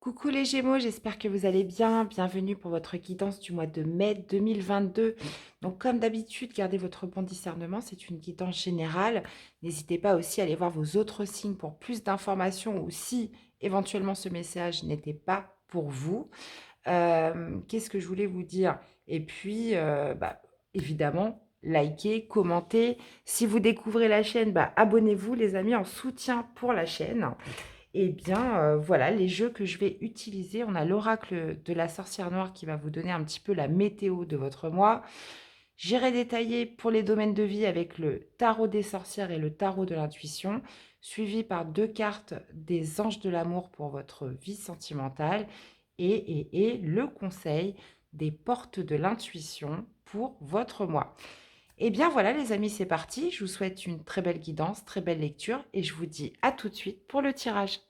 Coucou les Gémeaux, j'espère que vous allez bien. Bienvenue pour votre guidance du mois de mai 2022. Donc comme d'habitude, gardez votre bon discernement, c'est une guidance générale. N'hésitez pas aussi à aller voir vos autres signes pour plus d'informations ou si éventuellement ce message n'était pas pour vous. Qu'est-ce que je voulais vous dire? Et puis, évidemment, likez, commentez. Si vous découvrez la chaîne, abonnez-vous les amis en soutien pour la chaîne. Eh bien, voilà les jeux que je vais utiliser. On a l'oracle de la sorcière noire qui va vous donner un petit peu la météo de votre mois. J'irai détailler pour les domaines de vie avec le tarot des sorcières et le tarot de l'intuition, suivi par 2 cartes des anges de l'amour pour votre vie sentimentale et le conseil des portes de l'intuition pour votre mois. Eh bien voilà les amis, c'est parti. Je vous souhaite une très belle guidance, très belle lecture et je vous dis à tout de suite pour le tirage.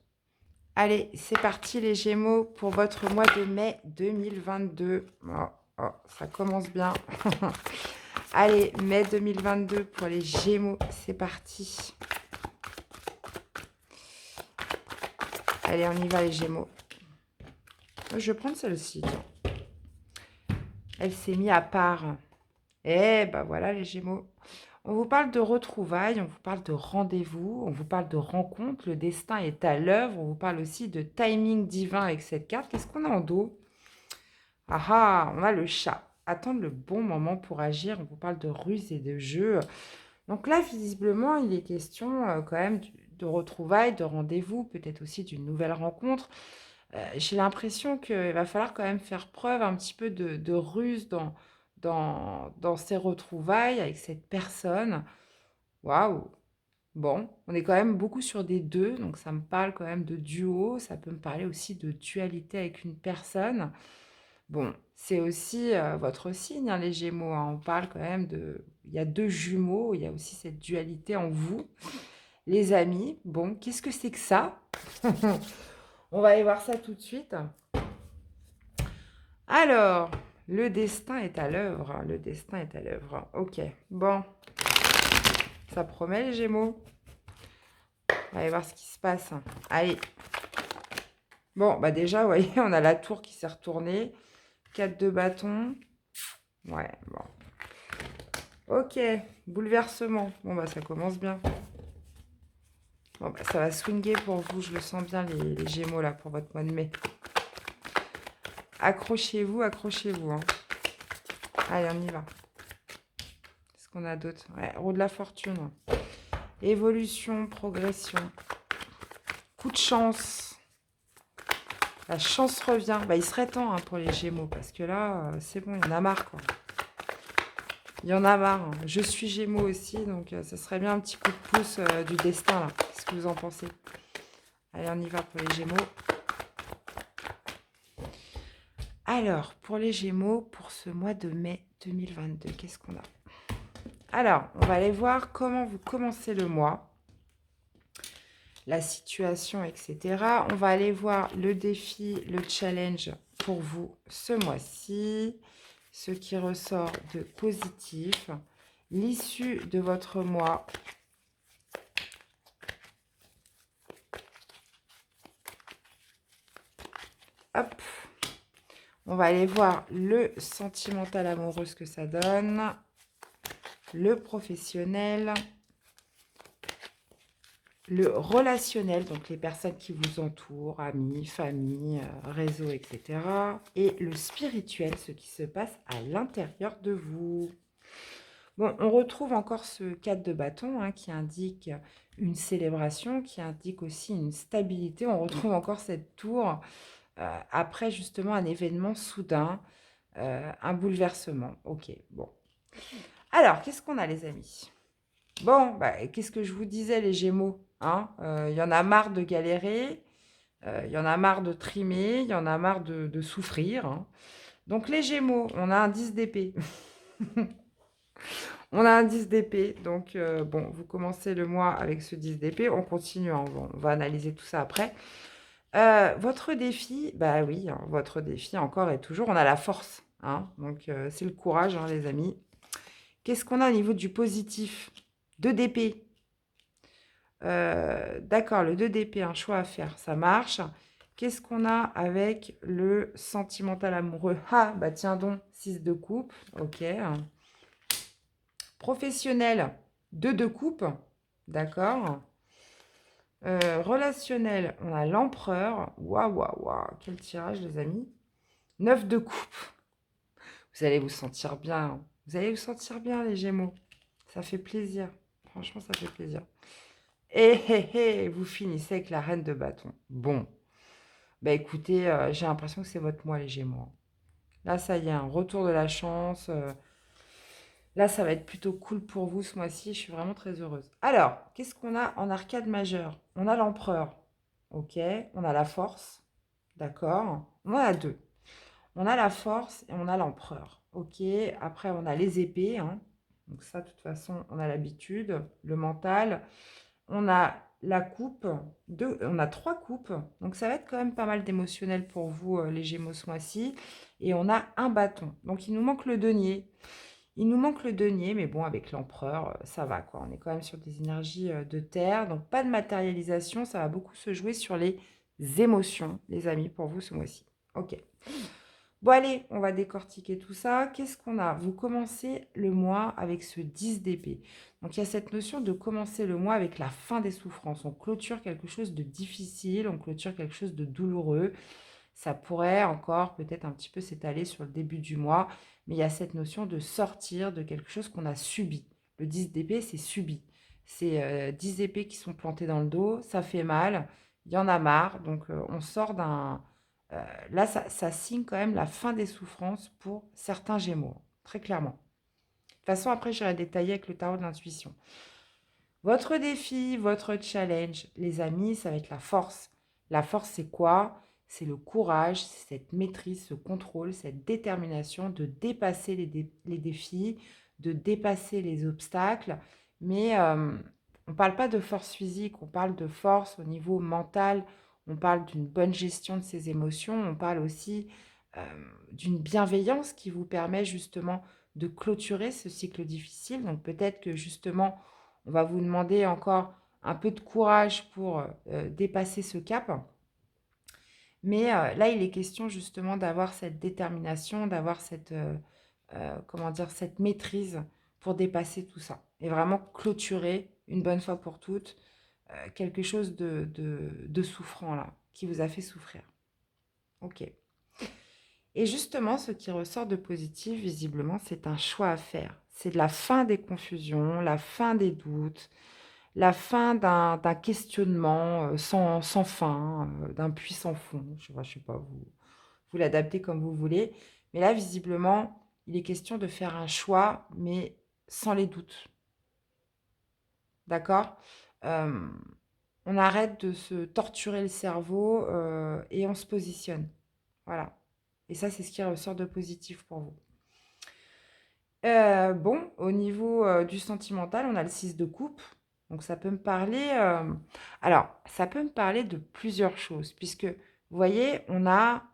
Allez, c'est parti les Gémeaux pour votre mois de mai 2022. Oh, oh, ça commence bien. Allez, mai 2022 pour les Gémeaux, c'est parti. Allez, on y va les Gémeaux. Je vais prendre celle-ci. Elle s'est mise à part. Eh ben voilà les Gémeaux. On vous parle de retrouvailles, on vous parle de rendez-vous, on vous parle de rencontres, le destin est à l'œuvre, on vous parle aussi de timing divin avec cette carte. Qu'est-ce qu'on a en dos? Ah ah, on a le chat. Attendre le bon moment pour agir. On vous parle de ruse et de jeu. Donc là, visiblement, il est question quand même de retrouvailles, de rendez-vous, peut-être aussi d'une nouvelle rencontre. J'ai l'impression qu'il va falloir quand même faire preuve un petit peu de ruse dans ces retrouvailles avec cette personne. Waouh! Bon, on est quand même beaucoup sur des deux, donc ça me parle quand même de duo. Ça peut me parler aussi de dualité avec une personne. Bon, c'est aussi votre signe, hein, les Gémeaux, hein. On parle quand même de... Il y a deux jumeaux, il y a aussi cette dualité en vous. Les amis, bon, qu'est-ce que c'est que ça? On va aller voir ça tout de suite. Alors, le destin est à l'œuvre. Le destin est à l'œuvre. Ok, bon, ça promet les Gémeaux. On va aller voir ce qui se passe. Allez. Bon, bah déjà, vous voyez, on a la tour qui s'est retournée. 4 de bâton. Ouais, bon. Ok, bouleversement. Bon, bah ça commence bien. Bon, bah, ça va swinguer pour vous, je le sens bien, les Gémeaux, là, pour votre mois de mai. Accrochez-vous, accrochez-vous. Hein. Allez, on y va. Qu'est-ce qu'on a d'autre? Ouais, roue de la fortune. Évolution, progression. Coup de chance. La chance revient. Bah, il serait temps hein, pour les Gémeaux, parce que là, c'est bon, il y en a marre, quoi. Il y en a marre. Hein. Je suis Gémeaux aussi, donc ça serait bien un petit coup de pouce du destin, là. Qu'est-ce que vous en pensez? Allez, on y va pour les Gémeaux. Alors, pour les Gémeaux, pour ce mois de mai 2022, qu'est-ce qu'on a? Alors, on va aller voir comment vous commencez le mois, la situation, etc. On va aller voir le défi, le challenge pour vous ce mois-ci, ce qui ressort de positif, l'issue de votre mois. Hop, on va aller voir le sentimental amoureux, ce que ça donne, le professionnel, le relationnel, donc les personnes qui vous entourent, amis, famille, réseau, etc. Et le spirituel, ce qui se passe à l'intérieur de vous. Bon, on retrouve encore ce 4 de bâton hein, qui indique une célébration, qui indique aussi une stabilité. On retrouve encore cette tour après justement un événement soudain, un bouleversement. Ok, bon. Alors, qu'est-ce qu'on a les amis? Bon, bah, qu'est-ce que je vous disais les Gémeaux hein y en a marre de galérer, il y en a marre de trimer, il y en a marre de souffrir. Hein. Donc les Gémeaux, on a un 10 d'épée. On a un 10 d'épée, donc bon, vous commencez le mois avec ce 10 d'épée, on continue, hein, on va analyser tout ça après. Votre défi, bah oui, hein, votre défi encore et toujours, on a la force, hein, donc c'est le courage, hein, les amis. Qu'est-ce qu'on a au niveau du positif? 2 d'épée. D'accord, le 2 d'épée, un choix à faire, ça marche. qu'est-ce qu'on a avec le sentimental amoureux? Ah, bah tiens donc, 6 de coupe, ok. Professionnel, 2 de coupe, d'accord. Relationnel, on a l'empereur. Waouh, waouh, waouh, quel tirage, les amis. 9 de coupe. Vous allez vous sentir bien, hein. Vous allez vous sentir bien, les Gémeaux. Ça fait plaisir. Franchement, ça fait plaisir. Et vous finissez avec la reine de bâton. Bon, bah écoutez, j'ai l'impression que c'est votre mois, les Gémeaux, hein. Là, ça y est, un retour de la chance. Là, ça va être plutôt cool pour vous ce mois-ci. Je suis vraiment très heureuse. Alors, qu'est-ce qu'on a en arcade majeure? On a l'empereur. Ok. On a la force. D'accord. On en a deux. On a la force et on a l'empereur. Ok. Après, on a les épées, hein. Donc ça, de toute façon, on a l'habitude. Le mental. On a la coupe. On a 3 coupes. Donc ça va être quand même pas mal d'émotionnel pour vous, les Gémeaux, ce mois-ci. Et on a un bâton. Donc il nous manque le denier. Il nous manque le denier, mais bon, avec l'empereur, ça va, quoi. On est quand même sur des énergies de terre, donc pas de matérialisation. Ça va beaucoup se jouer sur les émotions, les amis, pour vous ce mois-ci. Ok. Bon, allez, on va décortiquer tout ça. Qu'est-ce qu'on a? Vous commencez le mois avec ce 10 d'épée. Donc, il y a cette notion de commencer le mois avec la fin des souffrances. On clôture quelque chose de difficile, on clôture quelque chose de douloureux. Ça pourrait encore peut-être un petit peu s'étaler sur le début du mois, mais il y a cette notion de sortir de quelque chose qu'on a subi. Le 10 d'épée, c'est subi. C'est 10 épées qui sont plantées dans le dos, ça fait mal, il y en a marre, donc on sort d'un... là, ça signe quand même la fin des souffrances pour certains Gémeaux, très clairement. De toute façon, après, j'irai détailler avec le tarot de l'intuition. Votre défi, votre challenge, les amis, ça va être la force. La force, c'est quoi? C'est le courage, c'est cette maîtrise, ce contrôle, cette détermination de dépasser les défis, de dépasser les obstacles. Mais on ne parle pas de force physique, on parle de force au niveau mental, on parle d'une bonne gestion de ses émotions, on parle aussi euh, d'une bienveillance qui vous permet justement de clôturer ce cycle difficile. Donc peut-être que justement, on va vous demander encore un peu de courage pour dépasser ce cap. Mais là, il est question justement d'avoir cette détermination, d'avoir cette, comment dire, cette maîtrise pour dépasser tout ça. Et vraiment clôturer une bonne fois pour toutes quelque chose de souffrant là, qui vous a fait souffrir. Ok. Et justement, ce qui ressort de positif, visiblement, c'est un choix à faire. C'est de la fin des confusions, la fin des doutes, la fin d'un questionnement sans fin, d'un puits sans fond. Je ne sais pas, vous l'adaptez comme vous voulez. Mais là, visiblement, il est question de faire un choix, mais sans les doutes. D'accord. Euh, on arrête de se torturer le cerveau et on se positionne. Voilà. Et ça, c'est ce qui ressort de positif pour vous. Bon, au niveau du sentimental, on a le 6 de coupe. Donc ça peut me parler... alors, ça peut me parler de plusieurs choses, puisque, vous voyez, on a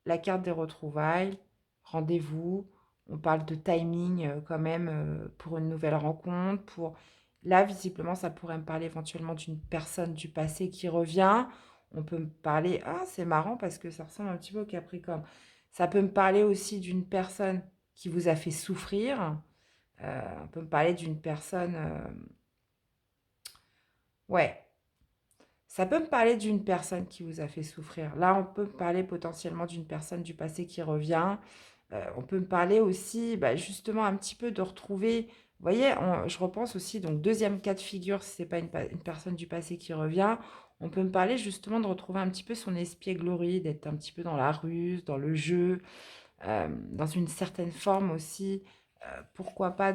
la carte des retrouvailles, rendez-vous, on parle de timing quand même pour une nouvelle rencontre, pour... Là, visiblement, ça pourrait me parler éventuellement d'une personne du passé qui revient. On peut me parler... Ah, c'est marrant parce que ça ressemble un petit peu au Capricorne. Ça peut me parler aussi d'une personne qui vous a fait souffrir. On peut me parler d'une personne... Ouais, ça peut me parler d'une personne qui vous a fait souffrir. Là, on peut me parler potentiellement d'une personne du passé qui revient. On peut me parler aussi, bah, justement, un petit peu de retrouver... Vous voyez, je repense aussi, donc deuxième cas de figure, si ce n'est pas une personne du passé qui revient, on peut me parler justement de retrouver un petit peu son espièglerie, d'être un petit peu dans la ruse, dans le jeu, dans une certaine forme aussi, pourquoi pas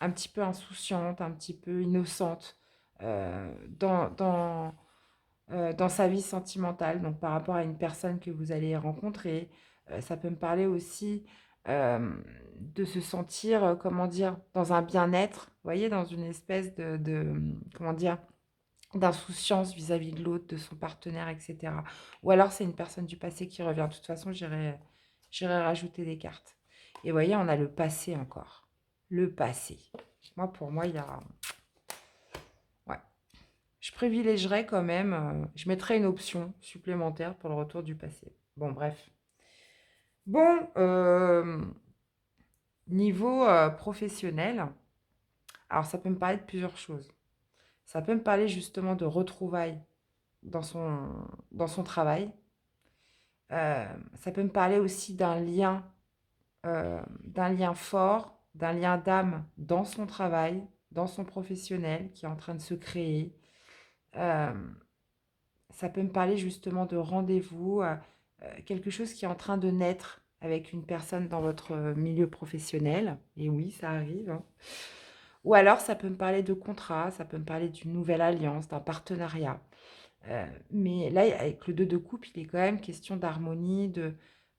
un petit peu insouciante, un petit peu innocente dans sa vie sentimentale, donc par rapport à une personne que vous allez rencontrer. Ça peut me parler aussi de se sentir, comment dire, dans un bien-être, vous voyez, dans une espèce comment dire, d'insouciance vis-à-vis de l'autre, de son partenaire, etc. Ou alors c'est une personne du passé qui revient. De toute façon, j'irai rajouter des cartes. Et vous voyez, on a le passé encore. Le passé. Pour moi, il y a... Ouais. je privilégierais quand même, je mettrais une option supplémentaire pour le retour du passé. Bon, bref. Bon, niveau professionnel, alors ça peut me parler de plusieurs choses. Ça peut me parler justement de retrouvailles dans dans son travail. Ça peut me parler aussi d'un lien fort, d'un lien d'âme dans son travail, dans son professionnel qui est en train de se créer. Euh, Ça peut me parler justement de rendez-vous, quelque chose qui est en train de naître avec une personne dans votre milieu professionnel. Et oui, ça arrive, hein. Ou alors, ça peut me parler de contrat, ça peut me parler d'une nouvelle alliance, d'un partenariat. Mais là, avec le 2 de coupe, il est quand même question d'harmonie,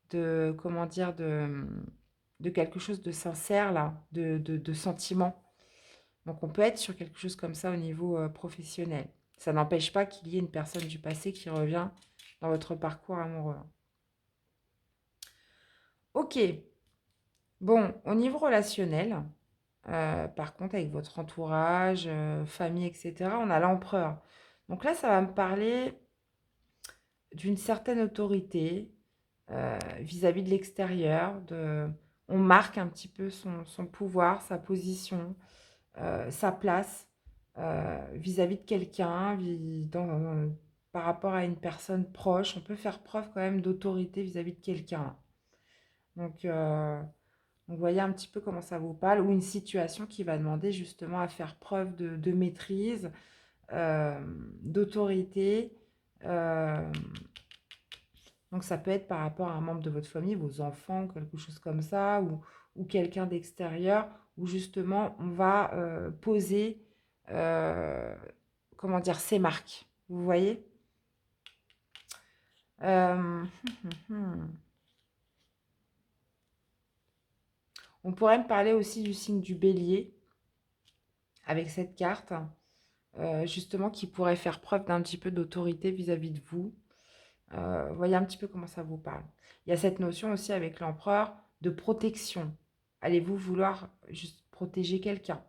comment dire, de quelque chose de sincère, là, de sentiment. Donc, on peut être sur quelque chose comme ça au niveau professionnel. Ça n'empêche pas qu'il y ait une personne du passé qui revient dans votre parcours amoureux. Ok, bon, au niveau relationnel, par contre, avec votre entourage, famille, etc., on a l'empereur. Donc là, ça va me parler d'une certaine autorité vis-à-vis de l'extérieur. On marque un petit peu son pouvoir, sa position, sa place vis-à-vis de quelqu'un, par rapport à une personne proche. On peut faire preuve quand même d'autorité vis-à-vis de quelqu'un. Donc, vous voyez un petit peu comment ça vous parle, ou une situation qui va demander justement à faire preuve de maîtrise, euh, d'autorité. euh, donc ça peut être par rapport à un membre de votre famille, vos enfants, quelque chose comme ça, ou quelqu'un d'extérieur, où justement on va poser, euh, comment dire, ses marques. Vous voyez. Euh, On pourrait me parler aussi du signe du bélier avec cette carte, justement qui pourrait faire preuve d'un petit peu d'autorité vis-à-vis de vous. Voyez un petit peu comment ça vous parle. Il y a cette notion aussi avec l'empereur de protection. Allez-vous vouloir juste protéger quelqu'un?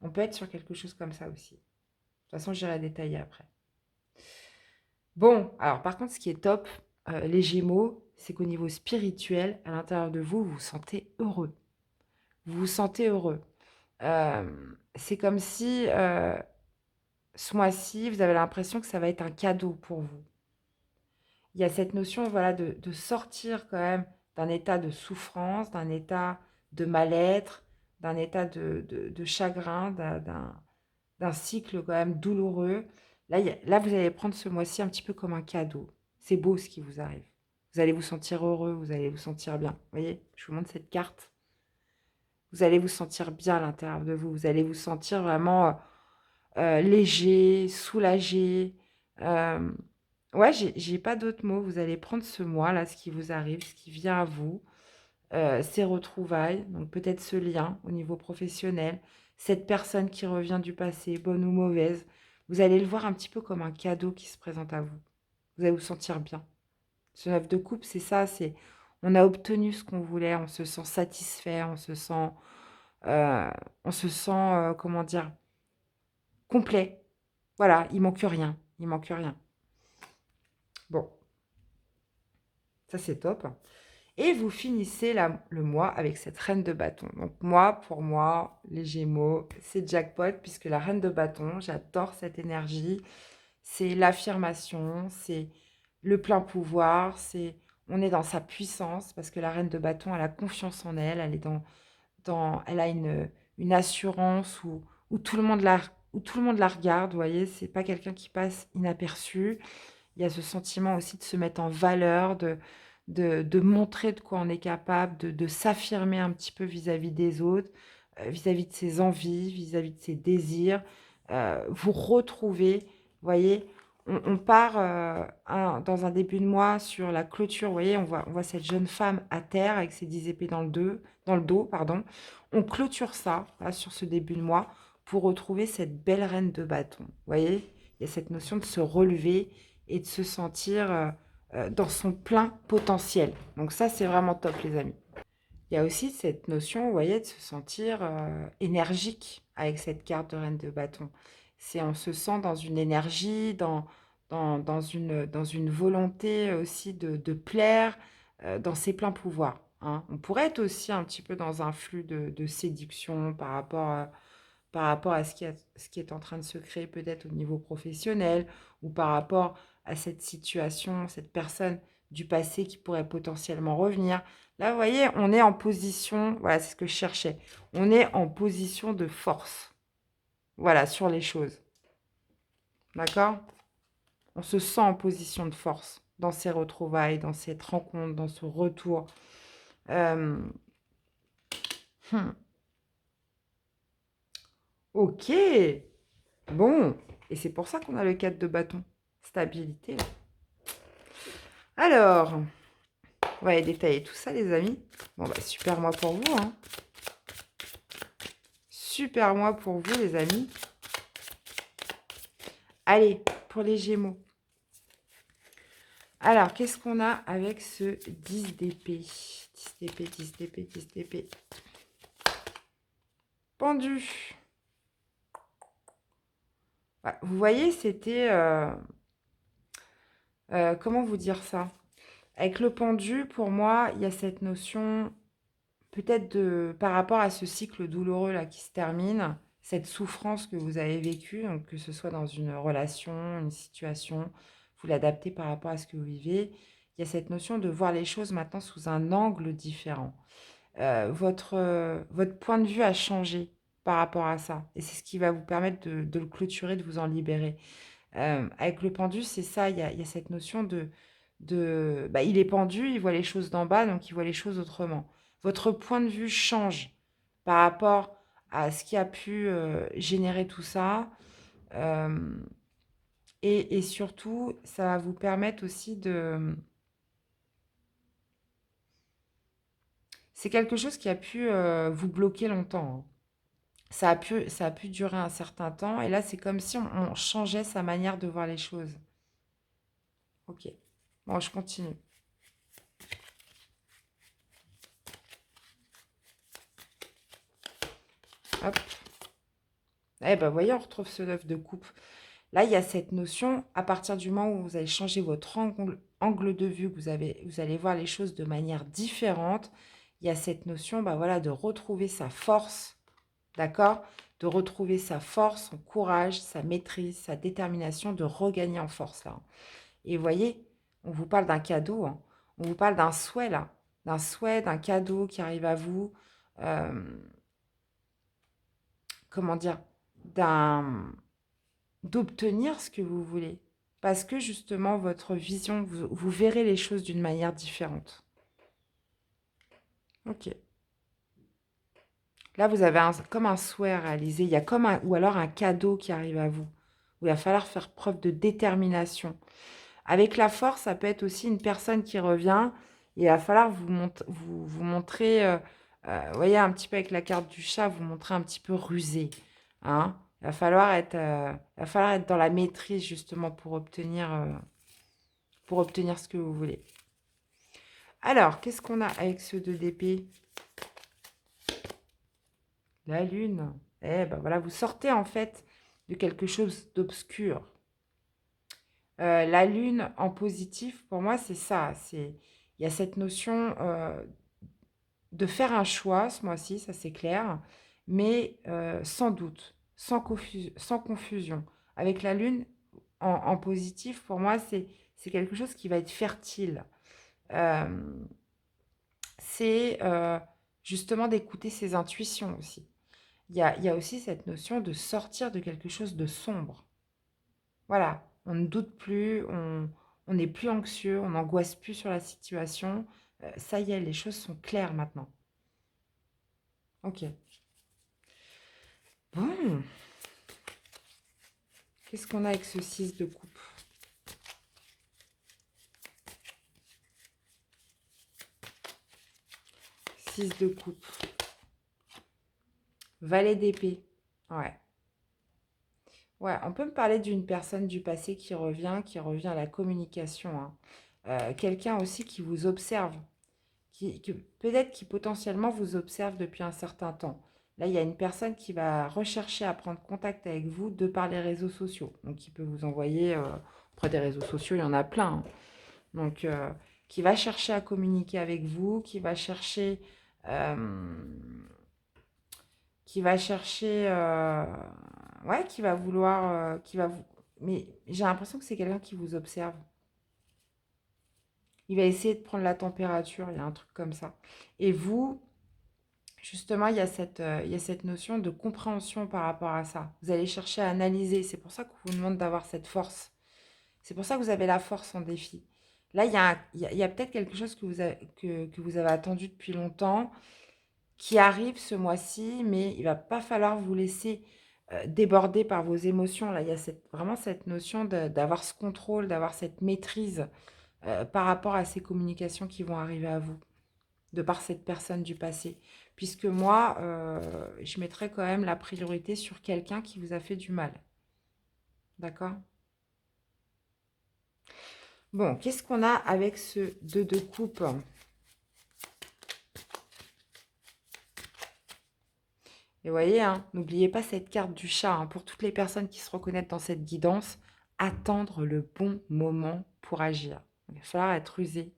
On peut être sur quelque chose comme ça aussi. De toute façon, j'irai détailler après. Bon, alors par contre, ce qui est top, les Gémeaux, c'est qu'au niveau spirituel, à l'intérieur de vous, vous vous sentez heureux. Vous vous sentez heureux. C'est comme si ce mois-ci, vous avez l'impression que ça va être un cadeau pour vous. Il y a cette notion, voilà, de sortir quand même d'un état de souffrance, d'un état de mal-être, d'un état de chagrin, d'un cycle quand même douloureux. Là, là, vous allez prendre ce mois-ci un petit peu comme un cadeau. C'est beau ce qui vous arrive. Vous allez vous sentir heureux, vous allez vous sentir bien. Vous voyez, je vous montre cette carte. Vous allez vous sentir bien à l'intérieur de vous. Vous allez vous sentir vraiment léger, soulagé. Euh, ouais, j'ai pas d'autres mots. Vous allez prendre ce mois, là, ce qui vous arrive, ce qui vient à vous, ces retrouvailles, donc peut-être ce lien au niveau professionnel, cette personne qui revient du passé, bonne ou mauvaise. Vous allez le voir un petit peu comme un cadeau qui se présente à vous. Vous allez vous sentir bien. Ce 9 de coupe, c'est ça, c'est on a obtenu ce qu'on voulait, on se sent satisfait, euh, on se sent, comment dire, complet. Voilà, il manque rien, il manque rien. Bon, ça c'est top. Et vous finissez le mois avec cette reine de bâton. Donc moi, pour moi, les Gémeaux, c'est jackpot puisque la reine de bâton, j'adore cette énergie. C'est l'affirmation, c'est le plein pouvoir, on est dans sa puissance parce que la reine de bâton, elle a confiance en elle, elle est elle a une assurance où tout le monde la regarde, vous voyez, c'est pas quelqu'un qui passe inaperçu. Il y a ce sentiment aussi de se mettre en valeur, de montrer de quoi on est capable, de s'affirmer un petit peu vis-à-vis des autres, vis-à-vis de ses envies, vis-à-vis de ses désirs. Vous retrouvez, vous voyez, on part dans un début de mois sur la clôture, vous voyez, on voit cette jeune femme à terre avec ses 10 épées dans le dos, pardon. On clôture ça là, sur ce début de mois pour retrouver cette belle reine de bâton. Vous voyez, il y a cette notion de se relever et de se sentir dans son plein potentiel. Donc ça, c'est vraiment top, les amis. Il y a aussi cette notion, vous voyez, de se sentir énergique avec cette carte de reine de bâton. On se sent dans une énergie, dans une volonté aussi de plaire, dans ses pleins pouvoirs, hein. On pourrait être aussi un petit peu dans un flux de séduction par rapport à ce qui est en train de se créer peut-être au niveau professionnel ou par rapport à cette situation, cette personne du passé qui pourrait potentiellement revenir. Là, vous voyez, on est en position, voilà, c'est ce que je cherchais, on est en position de force, voilà, sur les choses, d'accord? On se sent en position de force dans ces retrouvailles, dans cette rencontre, dans ce retour. Euh, hmm, ok, bon, et c'est pour ça qu'on a le 4 de bâton, stabilité. Alors, on va aller détailler tout ça, les amis. Bon, bah, super mois pour vous, hein. Super mois pour vous, les amis. Allez, pour les Gémeaux. Alors, qu'est-ce qu'on a avec ce 10 d'épée? 10 d'épée, 10 d'épée, 10 d'épée. Pendu. Ouais, vous voyez, c'était... comment vous dire ça? Avec le pendu, pour moi, il y a cette notion, peut-être par rapport à ce cycle douloureux là qui se termine, cette souffrance que vous avez vécue, donc que ce soit dans une relation, une situation, vous l'adaptez par rapport à ce que vous vivez. Il y a cette notion de voir les choses maintenant sous un angle différent. Votre point de vue a changé par rapport à ça. Et c'est ce qui va vous permettre de le clôturer, de vous en libérer. Avec le pendu, c'est ça, il y a cette notion bah, il est pendu, il voit les choses d'en bas, donc il voit les choses autrement. Votre point de vue change par rapport à ce qui a pu générer tout ça. Euh, et surtout, ça va vous permettre aussi de... C'est quelque chose qui a pu vous bloquer longtemps, hein. Ça a pu durer un certain temps, et là, c'est comme si on changeait sa manière de voir les choses. Ok. Bon, je continue. Hop. Eh ben, voyez, on retrouve ce 9 de coupe. Là, il y a cette notion, à partir du moment où vous allez changer votre angle de vue, que vous allez voir les choses de manière différente, il y a cette notion, bah voilà, de retrouver sa force, d'accord? De retrouver sa force, son courage, sa maîtrise, sa détermination, de regagner en force, là. Et vous voyez, on vous parle d'un cadeau, hein. On vous parle d'un souhait, là. D'un souhait, d'un cadeau qui arrive à vous. Euh, comment dire? D'un d'obtenir ce que vous voulez. Parce que justement, votre vision, vous verrez les choses d'une manière différente. Ok. Là, vous avez comme un souhait à réaliser. Il y a comme ou alors un cadeau qui arrive à vous. Où il va falloir faire preuve de détermination. Avec la force, ça peut être aussi une personne qui revient. Il va falloir vous montrer, vous voyez, un petit peu avec la carte du chat, vous montrer un petit peu rusé, hein. Il va falloir être dans la maîtrise justement pour obtenir ce que vous voulez. Alors, qu'est-ce qu'on a avec ce 2 d'épée? La lune. Eh ben voilà, vous sortez en fait de quelque chose d'obscur. La lune en positif, pour moi, c'est ça. Il y a cette notion de faire un choix ce mois-ci, ça c'est clair, mais sans doute, sans confusion. Avec la lune en positif, pour moi, c'est quelque chose qui va être fertile. Euh, c'est justement d'écouter ses intuitions aussi. Il y a aussi cette notion de sortir de quelque chose de sombre. Voilà, on ne doute plus, on n'est plus anxieux, on n'angoisse plus sur la situation. Ça y est, les choses sont claires maintenant. Ok. Bon, qu'est-ce qu'on a avec ce 6 de coupe? 6 de coupe. Valet d'épée. Ouais. Ouais, on peut me parler d'une personne du passé qui revient à la communication, hein. Quelqu'un aussi qui vous observe, peut-être qui potentiellement vous observe depuis un certain temps. Là, il y a une personne qui va rechercher à prendre contact avec vous de par les réseaux sociaux. Donc, il peut vous envoyer, auprès des réseaux sociaux, il y en a plein, hein. Donc, qui va chercher à communiquer avec vous, euh, ouais, qui va vouloir, mais j'ai l'impression que c'est quelqu'un qui vous observe. Il va essayer de prendre la température, il y a un truc comme ça. Et vous, justement, il y a cette notion de compréhension par rapport à ça. Vous allez chercher à analyser. C'est pour ça qu'on vous demande d'avoir cette force. C'est pour ça que vous avez la force en défi. Là, il y a peut-être quelque chose que vous avez attendu depuis longtemps, qui arrive ce mois-ci, mais il va pas falloir vous laisser déborder par vos émotions. Là, il y a vraiment cette notion d'avoir ce contrôle, d'avoir cette maîtrise par rapport à ces communications qui vont arriver à vous, de par cette personne du passé. Puisque moi, je mettrais quand même la priorité sur quelqu'un qui vous a fait du mal. D'accord? Bon, qu'est-ce qu'on a avec ce 2 de coupe? Et vous voyez, hein, n'oubliez pas cette carte du chat, hein, pour toutes les personnes qui se reconnaissent dans cette guidance, attendre le bon moment pour agir. Il va falloir être rusé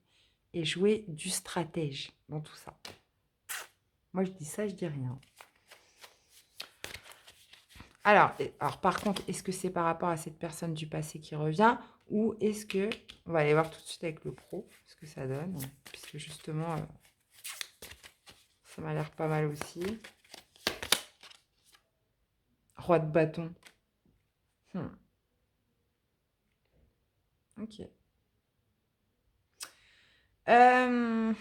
et jouer du stratège dans tout ça. Moi, je dis ça, je dis rien. Alors par contre, est-ce que c'est par rapport à cette personne du passé qui revient ou est-ce que... On va aller voir tout de suite avec le pro, ce que ça donne, puisque justement, ça m'a l'air pas mal aussi. Roi de bâton. Ok. Euh,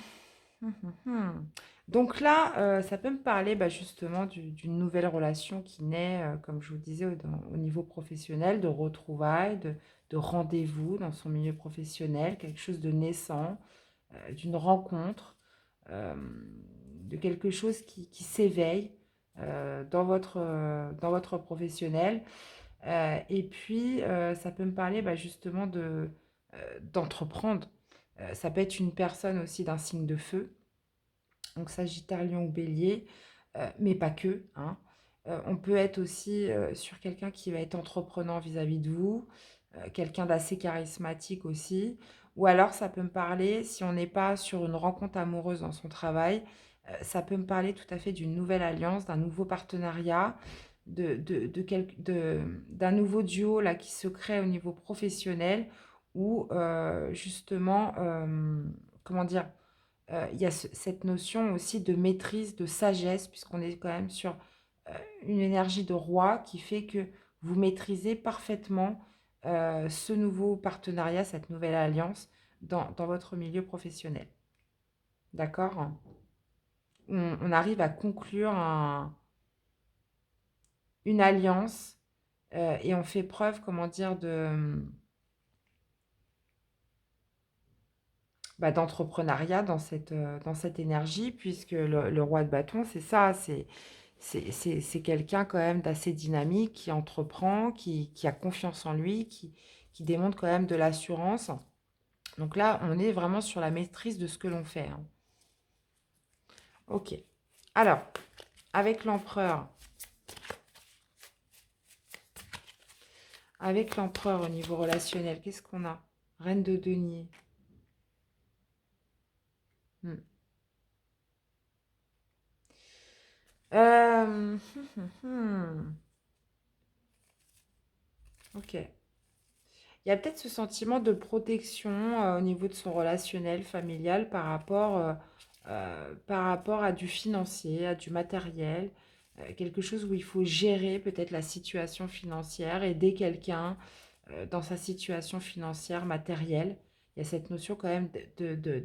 Donc là, ça peut me parler justement d'une nouvelle relation qui naît, comme je vous disais, au niveau professionnel, de retrouvailles, de rendez-vous dans son milieu professionnel, quelque chose de naissant, d'une rencontre, euh, de quelque chose qui s'éveille dans votre professionnel. Et puis, ça peut me parler justement d'entreprendre. Ça peut être une personne aussi d'un signe de feu, donc Sagittaire, Lion ou Bélier, mais pas que, hein. On peut être aussi sur quelqu'un qui va être entreprenant vis-à-vis de vous, quelqu'un d'assez charismatique aussi, ou alors ça peut me parler, si on n'est pas sur une rencontre amoureuse dans son travail, ça peut me parler tout à fait d'une nouvelle alliance, d'un nouveau partenariat, d'un nouveau duo là, qui se crée au niveau professionnel, où justement, comment dire, il y a cette notion aussi de maîtrise, de sagesse, puisqu'on est quand même sur une énergie de roi qui fait que vous maîtrisez parfaitement ce nouveau partenariat, cette nouvelle alliance dans votre milieu professionnel. D'accord? On arrive à conclure une alliance et on fait preuve, comment dire, d'entrepreneuriat dans cette énergie, puisque le roi de bâton, c'est ça, c'est quelqu'un quand même d'assez dynamique, qui entreprend, qui a confiance en lui, qui démontre quand même de l'assurance. Donc là, on est vraiment sur la maîtrise de ce que l'on fait, hein. Ok. Alors, avec l'empereur au niveau relationnel, qu'est-ce qu'on a? Reine de denier. Hmm. Euh, Ok. Il y a peut-être ce sentiment de protection au niveau de son relationnel familial par rapport à du financier, à du matériel, quelque chose où il faut gérer peut-être la situation financière, aider quelqu'un dans sa situation financière matérielle. Il y a cette notion quand même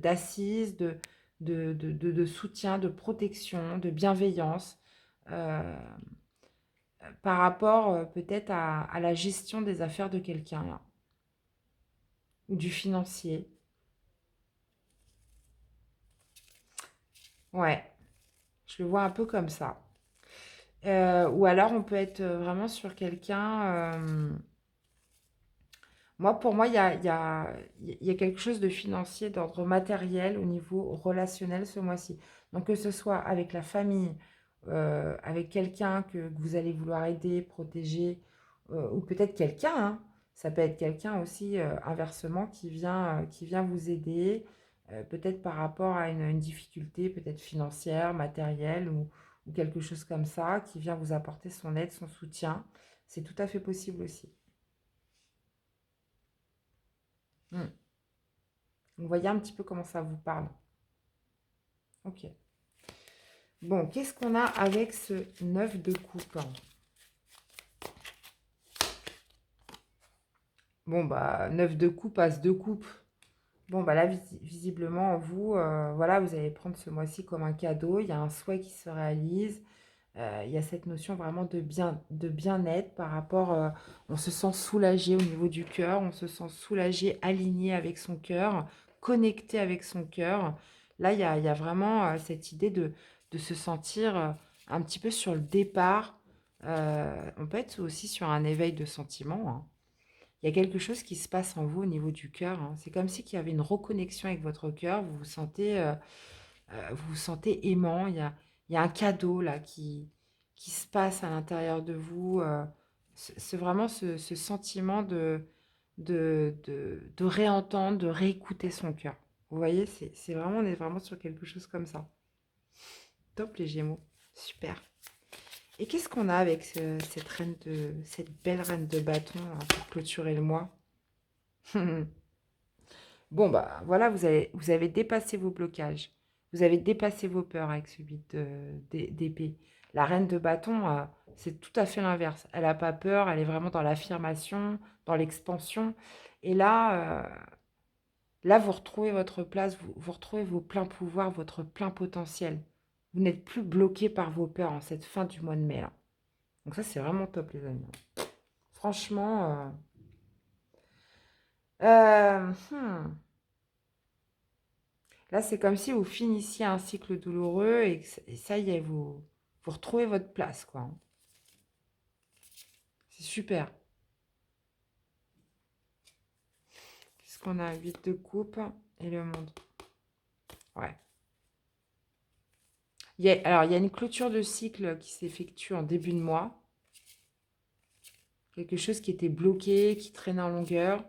d'assise, de soutien, de protection, de bienveillance euh, par rapport peut-être à la gestion des affaires de quelqu'un là, ou du financier. Ouais, je le vois un peu comme ça. Ou alors on peut être vraiment sur quelqu'un. Pour moi, il y a quelque chose de financier, d'ordre matériel au niveau relationnel ce mois-ci. Donc que ce soit avec la famille, avec quelqu'un que vous allez vouloir aider, protéger, ou peut-être quelqu'un, hein. Ça peut être quelqu'un aussi, inversement, qui vient vous aider, peut-être par rapport à une difficulté, peut-être financière, matérielle, ou quelque chose comme ça, qui vient vous apporter son aide, son soutien. C'est tout à fait possible aussi. Hmm. Vous voyez un petit peu comment ça vous parle. Ok. Bon, qu'est-ce qu'on a avec ce 9 de coupe? Bon, bah, 9 de coupe, as de coupe. Bon, bah là, visiblement, vous, voilà, vous allez prendre ce mois-ci comme un cadeau. Il y a un souhait qui se réalise. Il y a cette notion vraiment de bien-être par rapport... on se sent soulagé au niveau du cœur. On se sent soulagé, aligné avec son cœur, connecté avec son cœur. Là, il y a vraiment cette idée de se sentir un petit peu sur le départ. On peut être aussi sur un éveil de sentiments, hein. Il y a quelque chose qui se passe en vous au niveau du cœur, hein. C'est comme si qu'il y avait une reconnexion avec votre cœur. Vous vous sentez aimant. Il y a un cadeau là qui se passe à l'intérieur de vous. C'est vraiment ce sentiment de réentendre, de réécouter son cœur. Vous voyez, c'est vraiment, on est vraiment sur quelque chose comme ça. Top les Gémeaux. Super. Et qu'est-ce qu'on a avec cette belle reine de bâton là, pour clôturer le mois? Bon, bah voilà, vous avez dépassé vos blocages. Vous avez dépassé vos peurs avec ce 8 d'épée. La reine de bâton, c'est tout à fait l'inverse. Elle n'a pas peur, elle est vraiment dans l'affirmation, dans l'expansion. Et là, vous retrouvez votre place, vous retrouvez vos pleins pouvoirs, votre plein potentiel. Vous n'êtes plus bloqué par vos peurs en cette fin du mois de mai, là. Donc ça, c'est vraiment top, les amis. Franchement, là, c'est comme si vous finissiez un cycle douloureux et ça y est, vous retrouvez votre place, quoi, hein. C'est super. Qu'est-ce qu'on a? 8 de coupe et le monde. Ouais. Alors, il y a une clôture de cycle qui s'effectue en début de mois. Quelque chose qui était bloqué, qui traînait en longueur.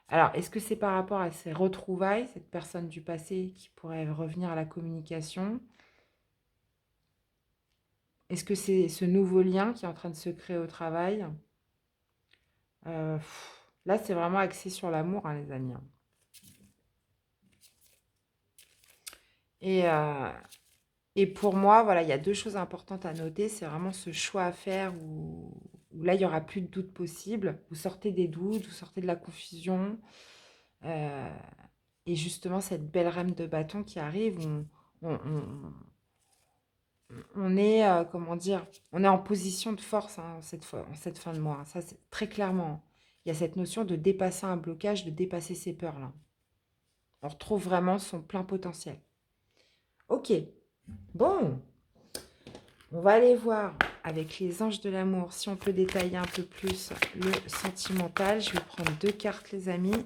Alors, est-ce que c'est par rapport à ces retrouvailles, cette personne du passé qui pourrait revenir à la communication? Est-ce que c'est ce nouveau lien qui est en train de se créer au travail? Là, c'est vraiment axé sur l'amour, hein, les amis, hein. Et, euh, et pour moi, voilà, il y a deux choses importantes à noter. C'est vraiment ce choix à faire où là, il n'y aura plus de doute possible. Vous sortez des doutes, vous sortez de la confusion. euh, et justement, cette belle reine de bâton qui arrive, on, on- on est, comment dire, on est en position de force, hein, en cette fin de mois, hein. Ça, c'est très clairement. Il y a cette notion de dépasser un blocage, de dépasser ses peurs-là. On retrouve vraiment son plein potentiel. Ok, bon, on va aller voir avec les anges de l'amour si on peut détailler un peu plus le sentimental. Je vais prendre deux cartes, les amis.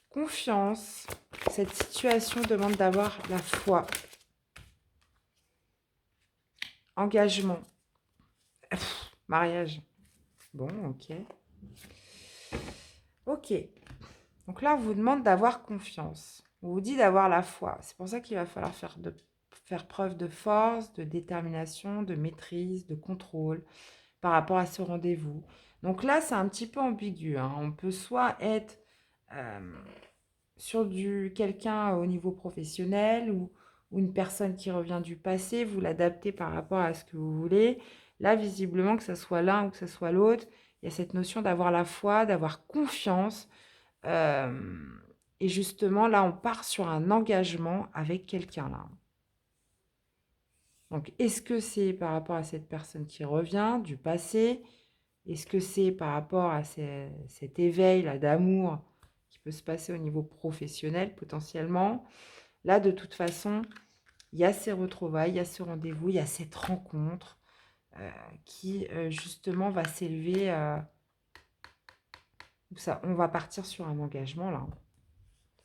Confiance. Cette situation demande d'avoir la foi. Engagement. Mariage. Bon, ok. Ok. Donc là, on vous demande d'avoir confiance. On vous dit d'avoir la foi. C'est pour ça qu'il va falloir faire preuve de force, de détermination, de maîtrise, de contrôle par rapport à ce rendez-vous. Donc là, c'est un petit peu ambigu, hein. On peut soit être euh, sur quelqu'un au niveau professionnel ou une personne qui revient du passé, vous l'adaptez par rapport à ce que vous voulez. Là, visiblement, que ce soit l'un ou que ce soit l'autre, il y a cette notion d'avoir la foi, d'avoir confiance. euh, et justement, là, on part sur un engagement avec quelqu'un, là. Donc, est-ce que c'est par rapport à cette personne qui revient du passé? Est-ce que c'est par rapport à cet éveil-là d'amour qui peut se passer au niveau professionnel potentiellement? Là, de toute façon, il y a ces retrouvailles, il y a ce rendez-vous, il y a cette rencontre qui, justement, va s'élever. On va partir sur un engagement, là.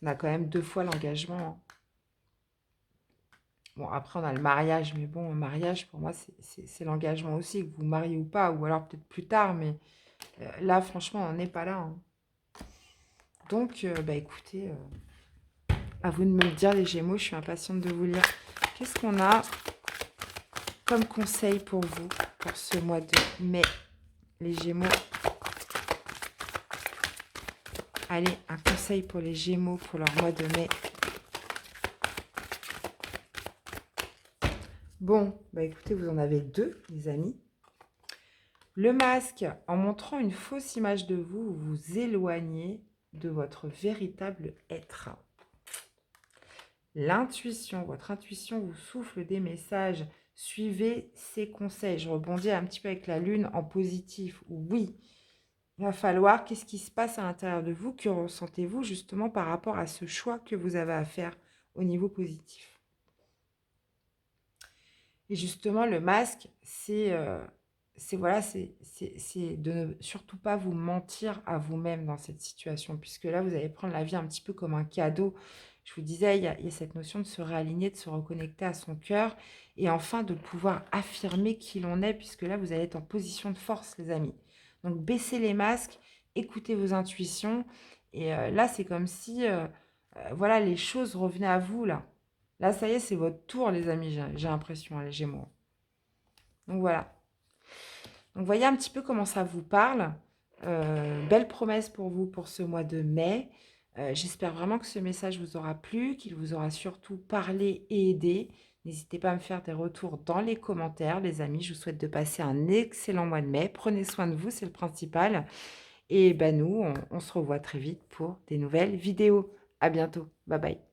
On a quand même deux fois l'engagement, hein. Bon, après, on a le mariage, mais bon, le mariage, pour moi, c'est l'engagement aussi, que vous vous mariez ou pas, ou alors peut-être plus tard, mais là, franchement, on n'est pas là, hein. Donc, bah écoutez, à vous de me le dire, les Gémeaux, je suis impatiente de vous lire. Qu'est-ce qu'on a comme conseil pour vous, pour ce mois de mai, les Gémeaux? Allez, un conseil pour les Gémeaux pour leur mois de mai. Bon, bah écoutez, vous en avez deux, les amis. Le masque, en montrant une fausse image de vous, vous vous éloignez de votre véritable être. L'intuition, votre intuition vous souffle des messages. Suivez ses conseils. Je rebondis un petit peu avec la lune en positif. Oui, il va falloir, qu'est-ce qui se passe à l'intérieur de vous? Que ressentez-vous justement par rapport à ce choix que vous avez à faire au niveau positif? Et justement, le masque, voilà, c'est de ne surtout pas vous mentir à vous-même dans cette situation, puisque là, vous allez prendre la vie un petit peu comme un cadeau. Je vous disais, il y a cette notion de se réaligner, de se reconnecter à son cœur, et enfin de pouvoir affirmer qui l'on est, puisque là, vous allez être en position de force, les amis. Donc, baissez les masques, écoutez vos intuitions, et là, c'est comme si, voilà, les choses revenaient à vous, là. Là, ça y est, c'est votre tour, les amis, j'ai l'impression, hein, les Gémeaux. Donc voilà. Donc voyez un petit peu comment ça vous parle. Belle promesse pour vous pour ce mois de mai. J'espère vraiment que ce message vous aura plu, qu'il vous aura surtout parlé et aidé. N'hésitez pas à me faire des retours dans les commentaires, les amis. Je vous souhaite de passer un excellent mois de mai. Prenez soin de vous, c'est le principal. Et ben nous, on se revoit très vite pour des nouvelles vidéos. À bientôt. Bye bye.